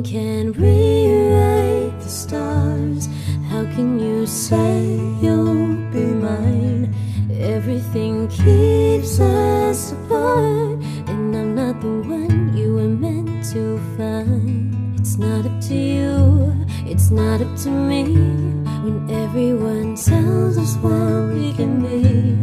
one can rewrite the stars. How can you say you'll be mine? Everything keeps us apart, and I'm not the one you were meant to find. It's not up to you, it's not up to me. When everyone tells us what we can be,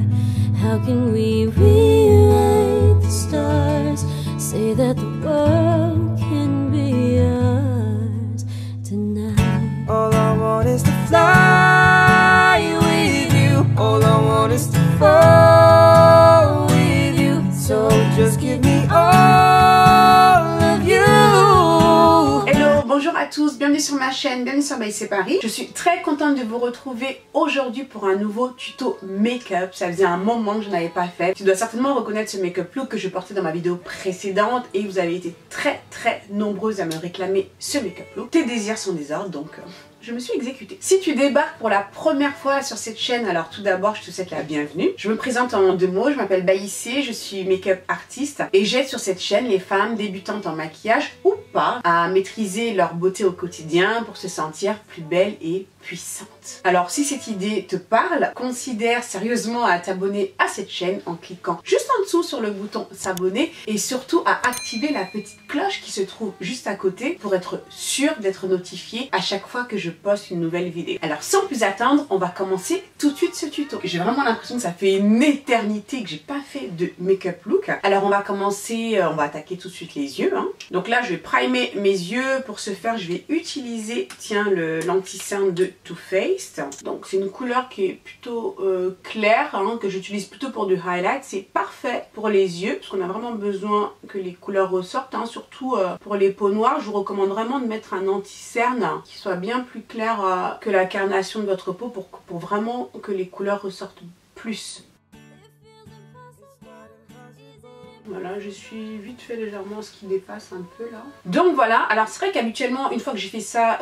how can we rewrite the stars? Say that the world can be ours tonight. All I want is to fly with you. All I want is to fall with you. So just give me all of you. Hello, bonjour à tous, bienvenue sur ma chaîne, bienvenue sur By C'est Paris. Je suis très contente de vous retrouver aujourd'hui pour un nouveau tuto make-up. Ça faisait un moment que je n'avais pas fait. Tu dois certainement reconnaître ce make-up look que je portais dans ma vidéo précédente et vous avez été très nombreuses à me réclamer ce make-up look. Tes désirs sont des ordres, donc je me suis exécutée. Si tu débarques pour la première fois sur cette chaîne, alors tout d'abord je te souhaite la bienvenue. Je me présente en deux mots, je m'appelle By C'est, je suis make-up artiste et j'aide sur cette chaîne les femmes débutantes en maquillage ou pas à maîtriser leur beauté au quotidien pour se sentir plus belle et puissante. Alors si cette idée te parle, considère sérieusement à t'abonner à cette chaîne en cliquant juste en dessous sur le bouton s'abonner et surtout à activer la petite cloche qui se trouve juste à côté pour être sûr d'être notifié à chaque fois que je poste une nouvelle vidéo. Alors sans plus attendre, on va commencer tout de suite ce tuto. J'ai vraiment l'impression que ça fait une éternité que j'ai pas fait de make-up look. Alors on va commencer, on va attaquer tout de suite les yeux. Donc là je vais primer mes yeux. Pour ce faire je vais utiliser, tiens, l'anti-cerne de Too Faced. Donc c'est une couleur qui est plutôt claire, que j'utilise plutôt pour du highlight. C'est parfait pour les yeux parce qu'on a vraiment besoin que les couleurs ressortent, surtout pour les peaux noires. Je vous recommande vraiment de mettre un anti-cerne qui soit bien plus clair que la carnation de votre peau pour vraiment que les couleurs ressortent plus. Voilà, je suis vite fait légèrement ce qui dépasse un peu là. Donc voilà, alors c'est vrai qu'habituellement, une fois que j'ai fait ça,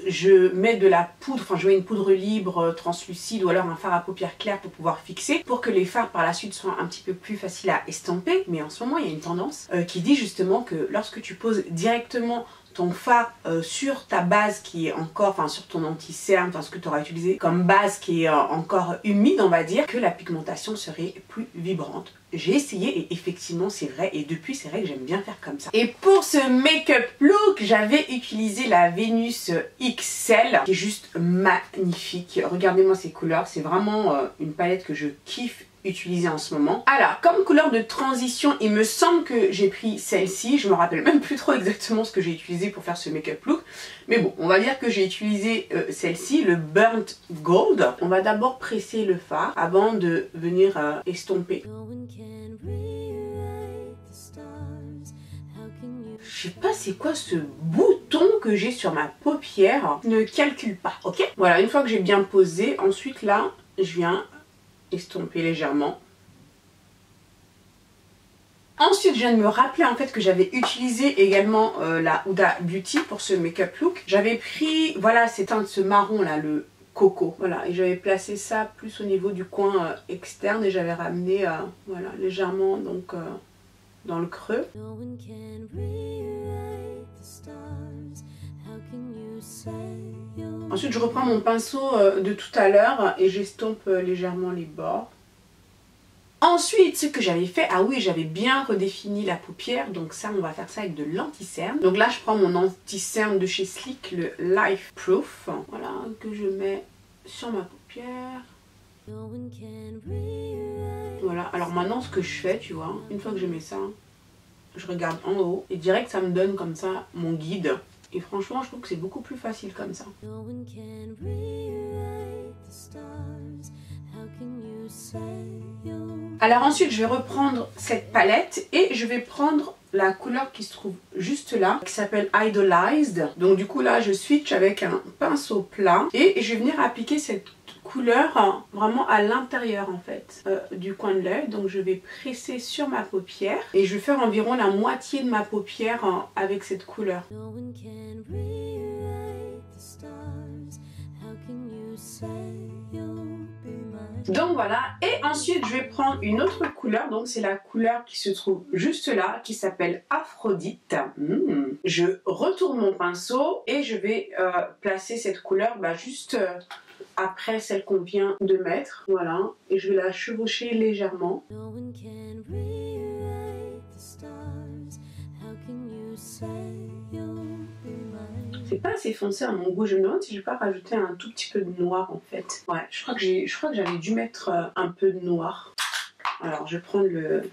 je mets de la poudre, enfin je mets une poudre libre, translucide ou alors un fard à paupières claires pour pouvoir fixer, pour que les fards par la suite soient un petit peu plus faciles à estomper. Mais en ce moment, il y a une tendance qui dit justement que lorsque tu poses directement ton fard sur ta base qui est encore, enfin sur ton anti-cerne, enfin ce que tu auras utilisé comme base qui est encore humide, on va dire, que la pigmentation serait plus vibrante. J'ai essayé et effectivement c'est vrai, et depuis c'est vrai que j'aime bien faire comme ça. Et pour ce make-up look, j'avais utilisé la Venus XL qui est juste magnifique. Regardez-moi ces couleurs, c'est vraiment une palette que je kiffe utiliser en ce moment. Alors, comme couleur de transition, il me semble que j'ai pris celle-ci. Je me rappelle même plus trop exactement ce que j'ai utilisé pour faire ce make-up look. Mais bon, on va dire que j'ai utilisé celle-ci, le Burnt Gold. On va d'abord presser le fard avant de venir estomper. Je sais pas c'est quoi ce bouton que j'ai sur ma paupière. Ne calcule pas, ok? Voilà, une fois que j'ai bien posé, ensuite là, je viens estomper légèrement. Ensuite, je viens de me rappeler en fait que j'avais utilisé également la Huda Beauty pour ce make-up look. J'avais pris, voilà, c'est un de ce marron là, le coco. Voilà, et j'avais placé ça plus au niveau du coin externe et j'avais ramené, voilà, légèrement donc dans le creux. Ensuite, je reprends mon pinceau de tout à l'heure et j'estompe légèrement les bords. Ensuite, ce que j'avais fait, ah oui, j'avais bien redéfini la paupière, donc ça, on va faire ça avec de l'anti-cerne. Donc là, je prends mon anti-cerne de chez Sleek, le Life Proof, voilà, que je mets sur ma paupière. Voilà, alors maintenant, ce que je fais, tu vois, une fois que je mets ça, je regarde en haut et direct, ça me donne comme ça mon guide. Et franchement, je trouve que c'est beaucoup plus facile comme ça. Alors ensuite, je vais reprendre cette palette et je vais prendre la couleur qui se trouve juste là, qui s'appelle Idolized. Donc du coup là, je switch avec un pinceau plat et je vais venir appliquer cette couleur vraiment à l'intérieur en fait du coin de l'œil. Donc je vais presser sur ma paupière et je vais faire environ la moitié de ma paupière avec cette couleur. Donc voilà, et ensuite je vais prendre une autre couleur, donc c'est la couleur qui se trouve juste là, qui s'appelle Aphrodite. Je retourne mon pinceau et je vais placer cette couleur juste après celle qu'on vient de mettre, voilà, et je vais la chevaucher légèrement. C'est pas assez foncé à mon goût, je me demande si je vais pas rajouter un tout petit peu de noir en fait. Ouais, je crois que j'avais dû mettre un peu de noir. Alors je vais prendre le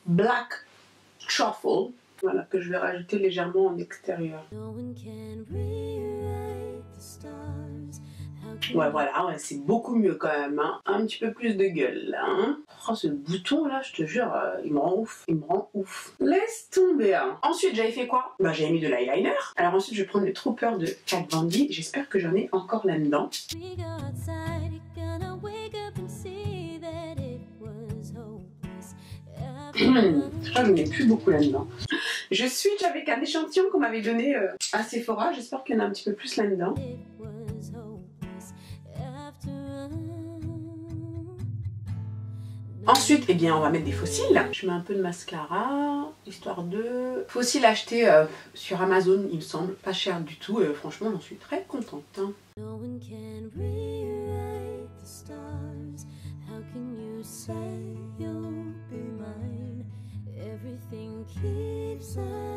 Black Truffle, voilà, que je vais rajouter légèrement en extérieur. Ouais, voilà, ouais, c'est beaucoup mieux quand même, hein. Un petit peu plus de gueule là, hein. Oh, ce bouton là, je te jure, il me rend ouf, il me rend ouf. Laisse tomber, hein. Ensuite, j'avais fait quoi? Bah, j'avais mis de l'eyeliner. Alors ensuite, je vais prendre le Trooper de Kat Von D. J'espère que j'en ai encore là-dedans. Je crois que je n'ai plus beaucoup là-dedans. Je switch avec un échantillon qu'on m'avait donné à Sephora. J'espère qu'il y en a un petit peu plus là-dedans. Ensuite, eh bien, on va mettre des fossiles. Je mets un peu de mascara, histoire de... Fossiles achetés sur Amazon, il me semble. Pas cher du tout. Franchement, j'en suis très contente. Hein.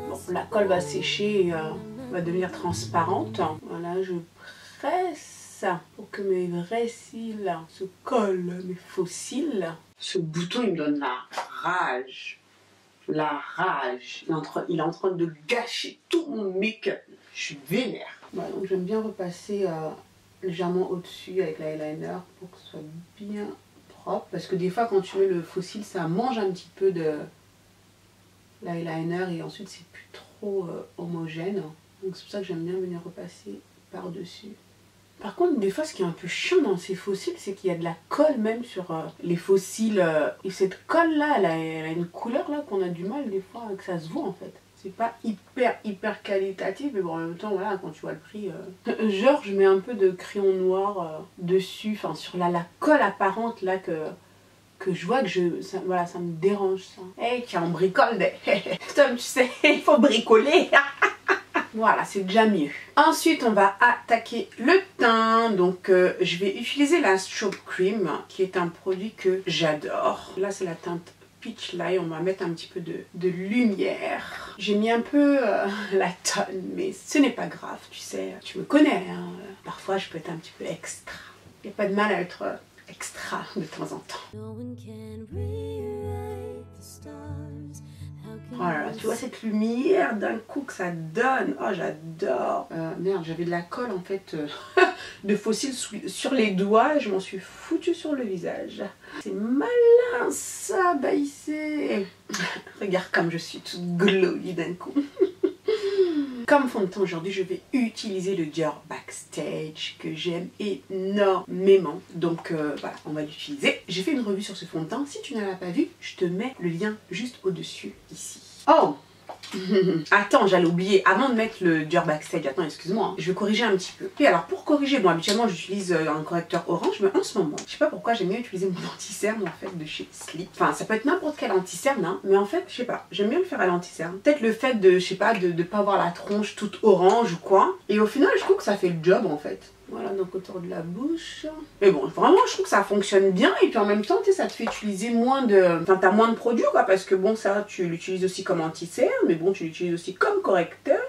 Bon, la colle va sécher, va devenir transparente. Voilà, je presse pour que mes vrais cils se collent, mes faux cils. Ce bouton, il me donne la rage. La rage. Il est en train de gâcher tout mon make-up. Je suis vénère. Voilà, donc j'aime bien repasser légèrement au-dessus avec l'eyeliner pour que ce soit bien propre. Parce que des fois, quand tu mets le faux cil, ça mange un petit peu de l'eyeliner et ensuite c'est plus trop homogène. Donc c'est pour ça que j'aime bien venir repasser par-dessus. Par contre, des fois, ce qui est un peu chiant dans ces faux cils, c'est qu'il y a de la colle même sur les faux cils. Et cette colle-là, elle a une couleur là qu'on a du mal des fois que ça se voit en fait. C'est pas hyper qualitatif, mais bon, en même temps, voilà, quand tu vois le prix... Genre, je mets un peu de crayon noir dessus, enfin sur la colle apparente là que je vois que voilà, ça me dérange ça. Hey, tiens, on bricole des... Tom, tu sais, il faut bricoler. Voilà, c'est déjà mieux. Ensuite, on va attaquer le teint. Donc, je vais utiliser la Strobe Cream, qui est un produit que j'adore. Là, c'est la teinte Peach Light. On va mettre un petit peu de lumière. J'ai mis un peu la tonne, mais ce n'est pas grave, tu sais. Tu me connais, hein. Parfois, je peux être un petit peu extra. Il n'y a pas de mal à être extra de temps en temps. Oh là là, tu vois cette lumière d'un coup que ça donne. Oh, j'adore. Merde, j'avais de la colle en fait de fossiles sur les doigts et je m'en suis foutue sur le visage. C'est malin ça, Baïsé. Regarde comme je suis toute glowy d'un coup. Comme fond de teint aujourd'hui, je vais utiliser le Dior Backstage que j'aime énormément. Donc voilà, on va l'utiliser. J'ai fait une revue sur ce fond de teint. Si tu ne l'as pas vu, je te mets le lien juste au-dessus ici. Oh attends, j'allais oublier, avant de mettre le Dior Backstage, attends, excuse-moi, hein, je vais corriger un petit peu. Et alors, pour corriger, bon, habituellement, j'utilise un correcteur orange, mais en ce moment, je sais pas pourquoi, j'aime bien utiliser mon anti-cerne, en fait, de chez Sleek. Enfin, ça peut être n'importe quel anti-cerne, hein, mais en fait, je sais pas, j'aime bien le faire à l'anti-cerne. Peut-être le fait de, je sais pas, de pas avoir la tronche toute orange ou quoi. Et au final, je trouve que ça fait le job, en fait. Voilà, donc autour de la bouche. Mais bon, vraiment, je trouve que ça fonctionne bien. Et puis en même temps, tu sais, ça te fait utiliser moins de... Enfin, t'as moins de produits, quoi. Parce que bon, ça, tu l'utilises aussi comme anti-cerne. Mais bon, tu l'utilises aussi comme correcteur.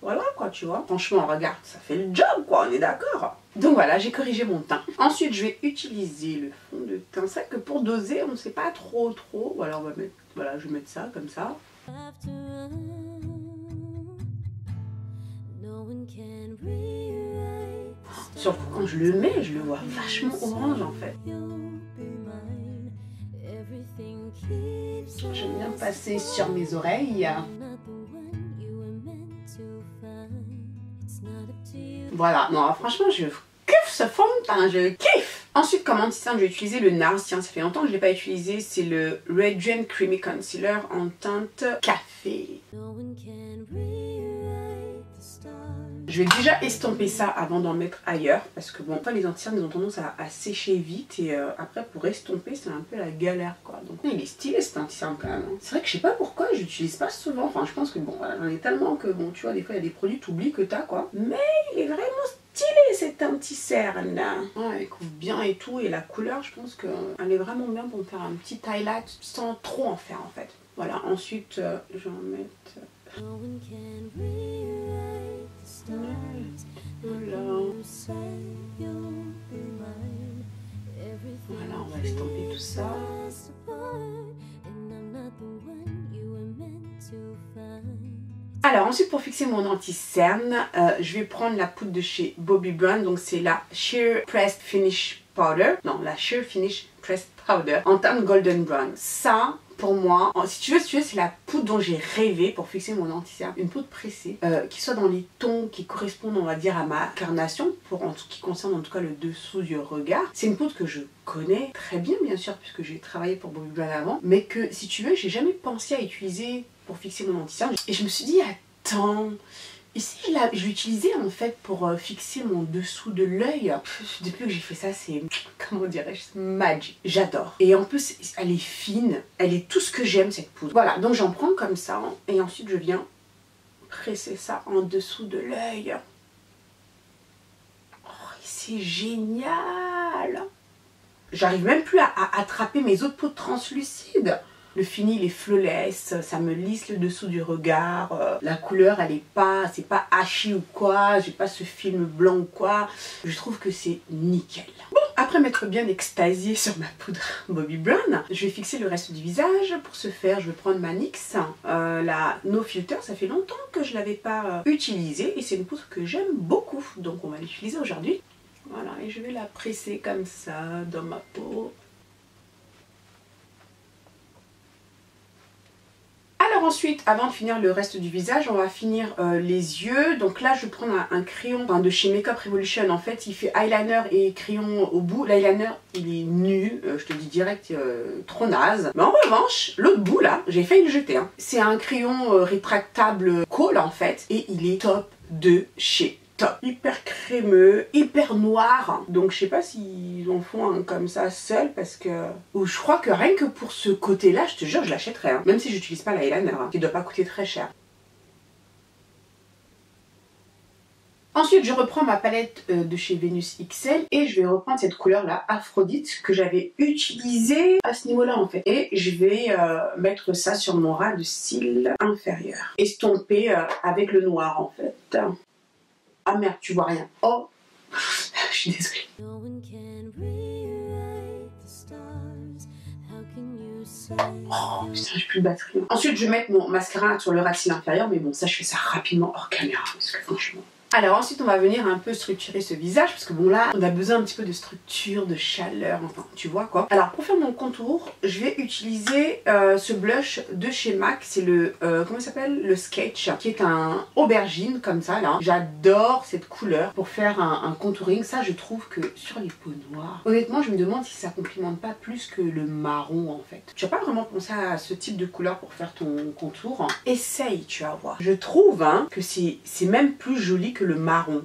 Voilà, quoi, tu vois. Franchement, regarde, ça fait le job, quoi. On est d'accord. Donc voilà, j'ai corrigé mon teint. Ensuite, je vais utiliser le fond de teint. C'est vrai que pour doser, on ne sait pas trop. Voilà, on va mettre... Voilà, je vais mettre ça, comme ça. Surtout quand je le mets, je le vois vachement orange en fait. J'aime bien passer sur mes oreilles. Voilà, non, franchement, je kiffe ce fond de teint, je kiffe. Ensuite, comme anti-teint, je vais utiliser le NARS. Tiens, ça fait longtemps que je ne l'ai pas utilisé. C'est le Radiant Creamy Concealer en teinte café. Je vais déjà estomper ça avant d'en mettre ailleurs parce que bon, les anti-cernes ils ont tendance à sécher vite et après pour estomper c'est un peu la galère quoi. Donc il est stylé cet anti-cerne quand même. Hein. C'est vrai que je sais pas pourquoi je l'utilise pas souvent. Enfin je pense que bon, voilà, j'en ai tellement que bon tu vois des fois il y a des produits tu oublies que t'as quoi. Mais il est vraiment stylé cet anti-cerne là. Ouais, il couvre bien et tout et la couleur je pense qu'elle est vraiment bien pour faire un petit highlight sans trop en faire en fait. Voilà, ensuite je vais en mettre... No one can rewrite the stars. Voilà. Voilà, on va estomper tout ça. Alors ensuite pour fixer mon anti-cerne, je vais prendre la poudre de chez Bobbi Brown. Donc c'est la Sheer Pressed Finish Powder. Non, la Sheer Finish Pressed Powder en teinte Golden Brown. Ça... Pour moi, si tu veux, c'est la poudre dont j'ai rêvé pour fixer mon anti-cerne. Une poudre pressée, qui soit dans les tons qui correspondent, on va dire, à ma carnation, en ce qui concerne en tout cas le dessous du regard. C'est une poudre que je connais très bien, bien sûr, puisque j'ai travaillé pour Bobbi Brown avant, mais que, si tu veux, j'ai jamais pensé à utiliser pour fixer mon anti-cerne. Et je me suis dit, attends... Et si je l'utilisais en fait pour fixer mon dessous de l'œil. Depuis que j'ai fait ça, c'est, comment dirais-je, magique. J'adore. Et en plus, elle est fine. Elle est tout ce que j'aime cette poudre. Voilà, donc j'en prends comme ça. Et ensuite, je viens presser ça en dessous de l'œil. Oh, c'est génial. J'arrive même plus à attraper mes autres poudres translucides. Le fini il est flawless, ça me lisse le dessous du regard, la couleur elle est pas, c'est pas hachis ou quoi, j'ai pas ce film blanc ou quoi, je trouve que c'est nickel. Bon, après m'être bien extasiée sur ma poudre Bobbi Brown, je vais fixer le reste du visage. Pour ce faire, je vais prendre ma NYX, la No Filter, ça fait longtemps que je l'avais pas utilisée et c'est une poudre que j'aime beaucoup, donc on va l'utiliser aujourd'hui. Voilà, et je vais la presser comme ça dans ma peau. Alors ensuite, avant de finir le reste du visage, on va finir les yeux. Donc là, je vais prendre un crayon de chez Makeup Revolution. En fait, il fait eyeliner et crayon au bout. L'eyeliner, il est nul, je te dis direct, trop naze. Mais en revanche, l'autre bout là, j'ai failli le jeter. Hein. C'est un crayon rétractable Kohl en fait. Et il est top de chez Top. Hyper crémeux, hyper noir. Donc je sais pas s'ils en font un comme ça seul parce que... Ou je crois que rien que pour ce côté-là, je te jure, je l'achèterais. Hein. Même si j'utilise pas l'eyeliner, hein, qui doit pas coûter très cher. Ensuite, je reprends ma palette de chez Venus XL et je vais reprendre cette couleur-là, Aphrodite, que j'avais utilisée à ce niveau-là en fait. Et je vais mettre ça sur mon ras de cils inférieur. Estomper avec le noir en fait. Ah merde, tu vois rien. Oh, je suis désolée. Oh putain, j'ai plus de batterie. Ensuite, je vais mettre mon mascara sur le ras de cils inférieur, mais bon, ça, je fais ça rapidement hors caméra, parce que franchement... Alors ensuite on va venir un peu structurer ce visage parce que bon là on a besoin un petit peu de structure, de chaleur, enfin tu vois quoi. Alors pour faire mon contour je vais utiliser ce blush de chez MAC, c'est le comment il s'appelle, le Sketch, qui est un aubergine comme ça là. J'adore cette couleur pour faire un contouring. Ça je trouve que sur les peaux noires, honnêtement je me demande si ça complimente pas plus que le marron en fait. Tu n'as pas vraiment pensé à ce type de couleur pour faire ton contour? Essaye, tu vas voir. Je trouve hein, que c'est même plus joli que le marron.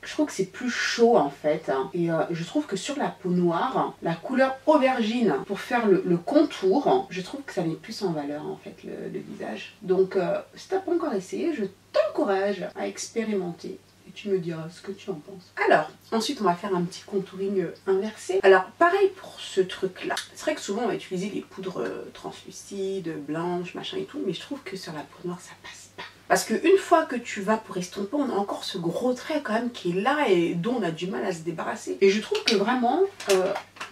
Je trouve que c'est plus chaud en fait hein. Et je trouve que sur la peau noire, la couleur aubergine pour faire le contour, je trouve que ça met plus en valeur en fait le visage. Donc si t'as pas encore essayé, je t'encourage à expérimenter. Et tu me diras ce que tu en penses. Alors, ensuite on va faire un petit contouring inversé. Alors pareil pour ce truc là. C'est vrai que souvent on va utiliser des poudres translucides, blanches, machin et tout. Mais je trouve que sur la peau noire ça passe pas. Parce qu'une fois que tu vas pour estomper, on a encore ce gros trait quand même qui est là et dont on a du mal à se débarrasser. Et je trouve que vraiment,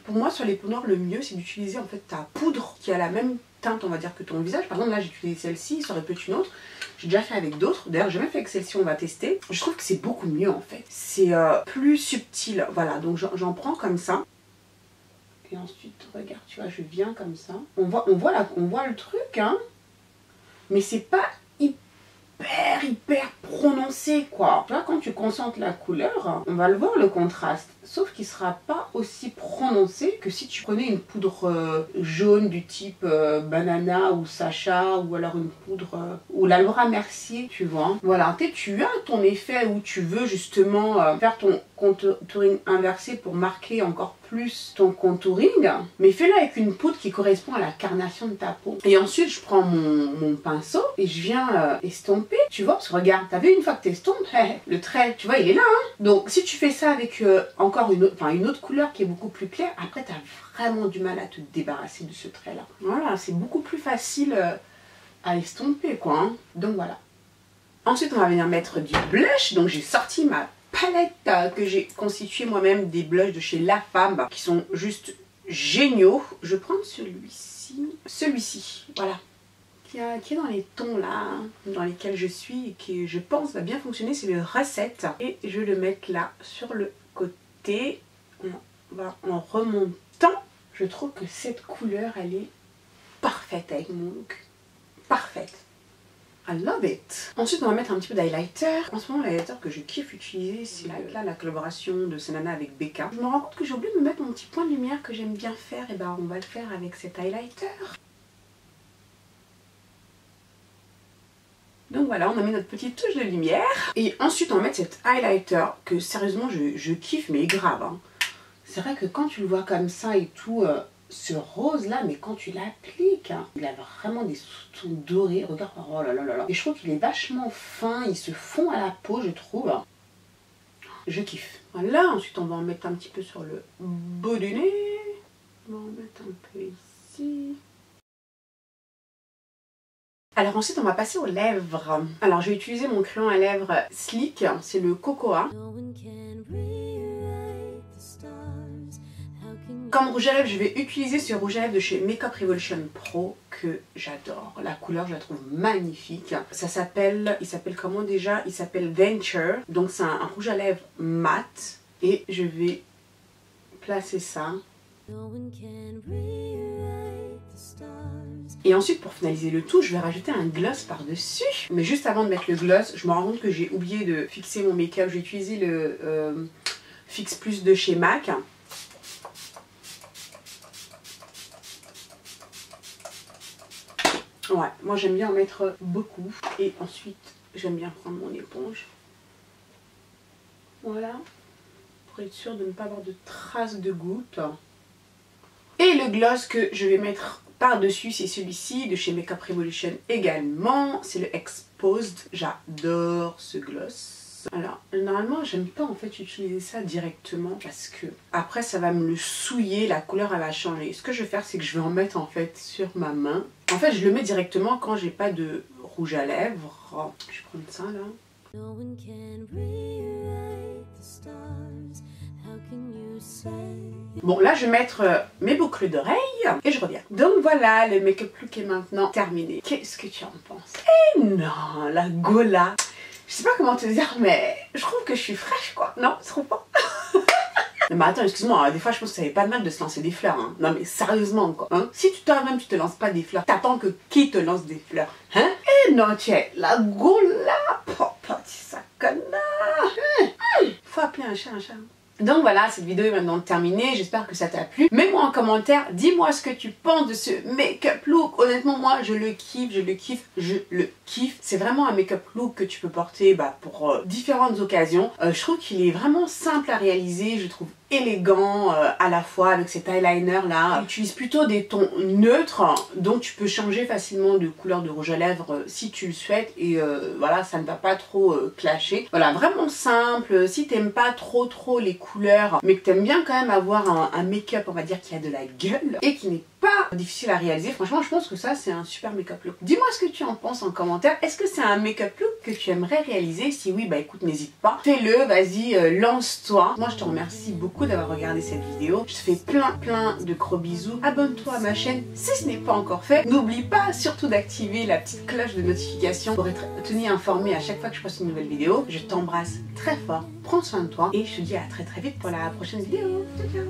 pour moi sur les peaux noires, le mieux c'est d'utiliser en fait ta poudre qui a la même teinte on va dire que ton visage. Par exemple là j'ai utilisé celle-ci, ça aurait pu être une autre. J'ai déjà fait avec d'autres, d'ailleurs j'ai même fait avec celle-ci, on va tester. Je trouve que c'est beaucoup mieux en fait. C'est plus subtil, voilà, donc j'en prends comme ça. Et ensuite, regarde, tu vois, je viens comme ça. On voit le truc, hein. Mais c'est pas hyper prononcé quoi. Tu vois quand tu concentres la couleur, on va le voir le contraste, sauf qu'il sera pas aussi prononcé que si tu prenais une poudre jaune du type Banana ou Sacha, ou alors une poudre ou la Laura Mercier, tu vois. Voilà, tu as ton effet où tu veux justement faire ton contouring inversé pour marquer encore plus ton contouring, mais fais-le avec une poudre qui correspond à la carnation de ta peau. Et ensuite je prends mon pinceau et je viens estomper, tu vois, parce que regarde, t'as vu, une fois que t'estompes, le trait, tu vois, il est là, hein. Donc si tu fais ça avec encore une autre couleur qui est beaucoup plus claire, après t'as vraiment du mal à te débarrasser de ce trait là. Voilà, c'est beaucoup plus facile à estomper, quoi, hein. Donc voilà. Ensuite on va venir mettre du blush, donc j'ai sorti ma palette que j'ai constituée moi-même, des blushs de chez La Femme qui sont juste géniaux. Je vais prendre celui-ci, voilà, qui est dans les tons là, hein, dans lesquels je suis et qui je pense va bien fonctionner, c'est le Recette. Et je vais le mettre là sur le côté, on va en remontant. Je trouve que cette couleur elle est parfaite avec mon look, parfaite. I love it. Ensuite on va mettre un petit peu d'highlighter. En ce moment l'highlighter que je kiffe utiliser c'est là la collaboration de Senana avec Becca. Je me rends compte que j'ai oublié de me mettre mon petit point de lumière que j'aime bien faire, et ben on va le faire avec cet highlighter. Donc voilà, on a mis notre petite touche de lumière. Et ensuite on va mettre cet highlighter que sérieusement je kiffe, mais grave, hein. C'est vrai que quand tu le vois comme ça et tout, ce rose là, mais quand tu l'appliques, hein, il a vraiment des sous-tons dorés, regarde, oh là là là là. Et je trouve qu'il est vachement fin, il se fond à la peau, je trouve. Je kiffe. Voilà, ensuite on va en mettre un petit peu sur le bout du nez. On va en mettre un peu ici. Alors ensuite on va passer aux lèvres. Alors je vais utiliser mon crayon à lèvres Sleek, c'est le Cocoa. Comme rouge à lèvres, je vais utiliser ce rouge à lèvres de chez Makeup Revolution Pro que j'adore. La couleur, je la trouve magnifique. Il s'appelle comment déjà? Il s'appelle Venture. Donc c'est un rouge à lèvres mat. Et je vais placer ça. Et ensuite, pour finaliser le tout, je vais rajouter un gloss par-dessus. Mais juste avant de mettre le gloss, je me rends compte que j'ai oublié de fixer mon make-up. J'ai utilisé le Fix Plus de chez MAC. Ouais, moi j'aime bien en mettre beaucoup. Et ensuite, j'aime bien prendre mon éponge. Voilà. Pour être sûr de ne pas avoir de traces de gouttes. Et le gloss que je vais mettre par-dessus, c'est celui-ci de chez Makeup Revolution également. C'est le Exposed. J'adore ce gloss. Alors, normalement, j'aime pas en fait utiliser ça directement parce que après ça va me le souiller, la couleur elle va changer. Ce que je vais faire, c'est que je vais en mettre en fait sur ma main. En fait, je le mets directement quand j'ai pas de rouge à lèvres. Je vais prendre ça là. Bon, là je vais mettre mes boucles d'oreilles et je reviens. Donc voilà, le make-up look est maintenant terminé. Qu'est-ce que tu en penses? Eh non, la Gola. Je sais pas comment te dire, mais je trouve que je suis fraîche, quoi. Non, tu trouves pas? Non mais attends, excuse-moi, des fois je pense que ça avait pas de mal de se lancer des fleurs, hein. Non mais sérieusement, quoi. Hein? Si toi-même tu te lances pas des fleurs, t'attends que qui te lance des fleurs? Hein? Eh non, tiens, la Gola. Oh, petit sacana. Faut appeler un chat un chat. Donc voilà, cette vidéo est maintenant terminée, j'espère que ça t'a plu. Mets-moi en commentaire, dis-moi ce que tu penses de ce make-up look. Honnêtement, moi, je le kiffe, je le kiffe, je le kiffe. C'est vraiment un make-up look que tu peux porter pour différentes occasions. Je trouve qu'il est vraiment simple à réaliser, je trouve élégant à la fois avec cet eyeliner là. Utilise plutôt des tons neutres, donc tu peux changer facilement de couleur de rouge à lèvres si tu le souhaites et voilà, ça ne va pas trop clasher. Voilà, vraiment simple. Si t'aimes pas trop les couleurs mais que t'aimes bien quand même avoir un make-up on va dire qui a de la gueule et qui n'est pas difficile à réaliser, franchement je pense que ça c'est un super make-up look. Dis-moi ce que tu en penses en commentaire. Est-ce que c'est un make-up look que tu aimerais réaliser? Si oui, bah écoute, n'hésite pas, fais-le, vas-y, lance-toi. Moi je te remercie beaucoup d'avoir regardé cette vidéo. Je te fais plein de gros bisous. Abonne-toi à ma chaîne si ce n'est pas encore fait. N'oublie pas surtout d'activer la petite cloche de notification pour être tenu informé à chaque fois que je poste une nouvelle vidéo. Je t'embrasse très fort, prends soin de toi et je te dis à très vite pour la prochaine vidéo. Ciao, ciao.